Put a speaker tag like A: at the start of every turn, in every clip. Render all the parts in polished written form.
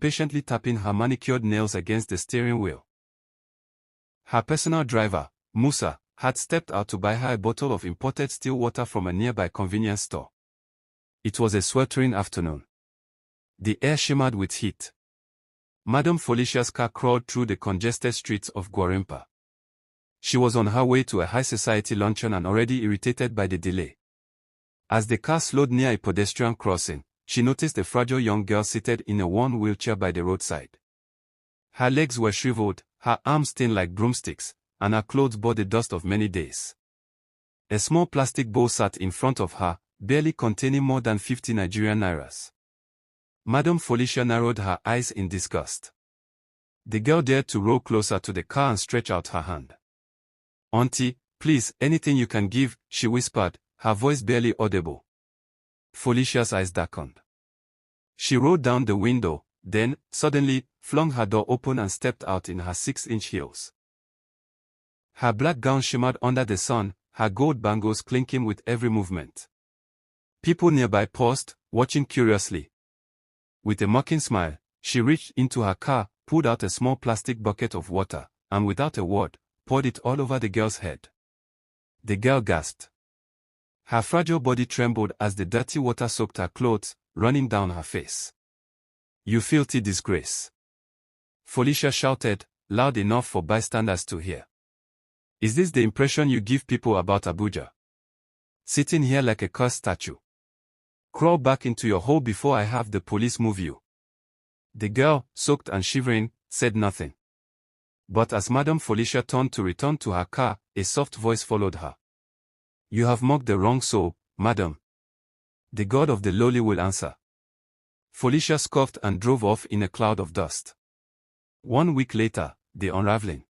A: impatiently tapping her manicured nails against the steering wheel. Her personal driver, Musa, had stepped out to buy her a bottle of imported still water from a nearby convenience store. It was a sweltering afternoon. The air shimmered with heat. Madame Felicia's car crawled through the congested streets of Gwarinpa. She was on her way to a high-society luncheon and already irritated by the delay. As the car slowed near a pedestrian crossing, she noticed a fragile young girl seated in a worn wheelchair by the roadside. Her legs were shriveled, her arms thin like broomsticks, and her clothes bore the dust of many days. A small plastic bowl sat in front of her, barely containing more than 50 Nigerian nairas. Madame Felicia narrowed her eyes in disgust. The girl dared to roll closer to the car and stretch out her hand. "Auntie, please, anything you can give," she whispered, her voice barely audible. Felicia's eyes darkened. She rolled down the window, then, suddenly, flung her door open and stepped out in her 6-inch heels. Her black gown shimmered under the sun, her gold bangles clinking with every movement. People nearby paused, watching curiously. With a mocking smile, she reached into her car, pulled out a small plastic bucket of water, and without a word, poured it all over the girl's head. The girl gasped. Her fragile body trembled as the dirty water soaked her clothes, running down her face. "You filthy disgrace!" Felicia shouted, loud enough for bystanders to hear. "Is this the impression you give people about Abuja? Sitting here like a cursed statue? Crawl back into your hole before I have the police move you." The girl, soaked and shivering, said nothing. But as Madame Felicia turned to return to her car, a soft voice followed her. "You have mocked the wrong soul, madam. The God of the lowly will answer." Felicia scoffed and drove off in a cloud of dust. 1 week later, the unraveling.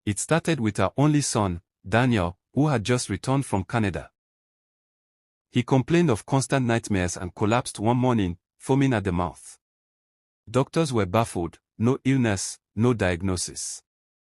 A: It started with her only son, Daniel, who had just returned from Canada. He complained of constant nightmares and collapsed one morning, foaming at the mouth. Doctors were baffled, no illness, no diagnosis.